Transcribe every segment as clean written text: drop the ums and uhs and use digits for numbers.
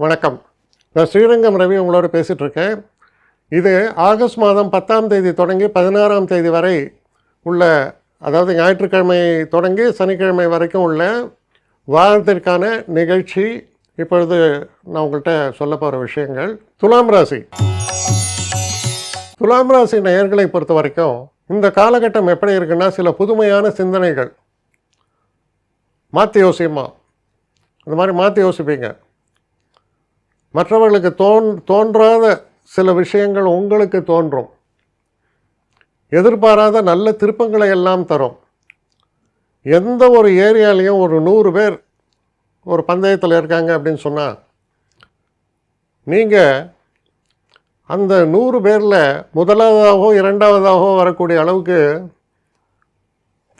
வணக்கம். நான் ஸ்ரீரங்கம் ரவி உங்களோட பேசிகிட்டு இருக்கேன். இது ஆகஸ்ட் மாதம் 10ஆம் தேதி தொடங்கி 16ஆம் தேதி வரை உள்ள, அதாவது ஞாயிற்றுக்கிழமை தொடங்கி சனிக்கிழமை வரைக்கும் உள்ள வாரத்திற்கான நிகழ்ச்சி. இப்பொழுது நான் உங்கள்கிட்ட சொல்ல போகிற விஷயங்கள். துலாம் ராசி. துலாம் ராசி நேயர்களை பொறுத்த வரைக்கும் இந்த காலகட்டம் எப்படி இருக்குன்னா, சில புதுமையான சிந்தனைகள் மாற்றி யோசியுமா, இந்த மாதிரி மாற்றி யோசிப்பீங்க. மற்றவர்களுக்கு தோன்றாத சில விஷயங்கள் உங்களுக்கு தோன்றும். எதிர்பாராத நல்ல திருப்பங்களை எல்லாம் தரும். எந்த ஒரு ஏரியாலையும் ஒரு 100 பேர் ஒரு பந்தயத்தில் இருக்காங்க அப்படின்னு சொன்னால், நீங்கள் அந்த 100 பேரில் முதலாவதாகவோ இரண்டாவதாகவோ வரக்கூடிய அளவுக்கு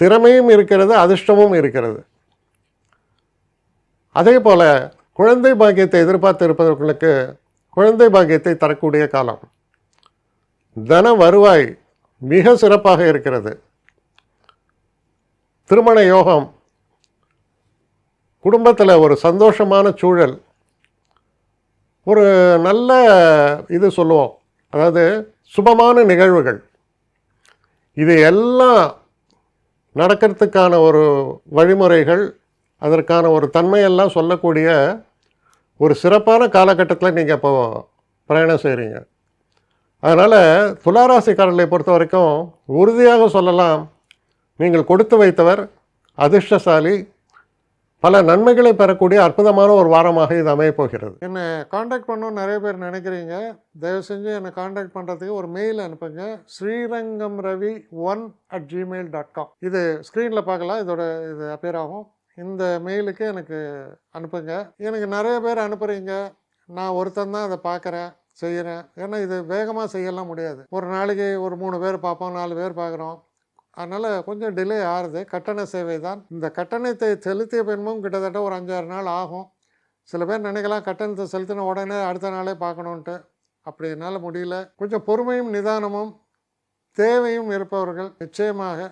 திறமையும் இருக்கிறது, அதிர்ஷ்டமும் இருக்கிறது. அதே போல் குழந்தை பாக்கியத்தை எதிர்பார்த்து இருப்பவர்களுக்கு குழந்தை பாக்கியத்தை தரக்கூடிய காலம். தன வருவாய் மிக சிறப்பாக இருக்கிறது. திருமண யோகம், குடும்பத்தில் ஒரு சந்தோஷமான சூழல், ஒரு நல்ல இது சொல்லுவோம், அதாவது சுபமான நிகழ்வுகள், இது எல்லாம் நடக்கிறதுக்கான ஒரு வழிமுறைகள், அதற்கான ஒரு தன்மையெல்லாம் சொல்லக்கூடிய ஒரு சிறப்பான காலகட்டத்தில் நீங்கள் இப்போ பிரயாணம் செய்கிறீங்க. அதனால் துளாராசிக்காரர்களை பொறுத்த வரைக்கும் உறுதியாக சொல்லலாம், நீங்கள் கொடுத்து வைத்தவர், அதிர்ஷ்டசாலி, பல நன்மைகளை பெறக்கூடிய அற்புதமான ஒரு வாரமாக இது அமையப்போகிறது. என்னை காண்டாக்ட் பண்ணணும்னு நிறைய பேர் நினைக்கிறீங்க. தயவு செஞ்சு என்னை காண்டாக்ட் பண்ணுறதுக்கு ஒரு மெயில் அனுப்புங்க. srirangamravi1@gmail.com. இது ஸ்க்ரீனில் பார்க்கலாம், இது அப்பியர் ஆகும். இந்த மெயிலுக்கு எனக்கு அனுப்புங்க. எனக்கு நிறைய பேர் அனுப்புகிறீங்க, நான் ஒருத்தன் தான் அதை பார்க்குறேன், செய்கிறேன். ஏன்னா இது வேகமாக செய்யலாம் முடியாது. ஒரு நாளைக்கு ஒரு 3 பேர் பார்ப்போம், 4 பேர் பார்க்குறோம். அதனால் கொஞ்சம் டிலே ஆகுது. கட்டண சேவை தான். இந்த கட்டணத்தை செலுத்திய பின்பும் கிட்டத்தட்ட ஒரு 5-6 நாள் ஆகும். சில பேர் நினைக்கலாம் கட்டணத்தை செலுத்தின உடனே அடுத்த நாளே பார்க்கணுன்ட்டு. அப்படி என்னால் முடியல. கொஞ்சம் பொறுமையும் நிதானமும் தேவையும் இருப்பவர்கள் நிச்சயமாக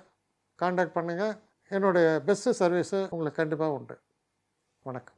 காண்டாக்ட் பண்ணுங்கள். என்னுடைய பெஸ்ட்டு சர்வீஸு உங்களுக்கு கண்டிப்பாக உண்டு. வணக்கம்.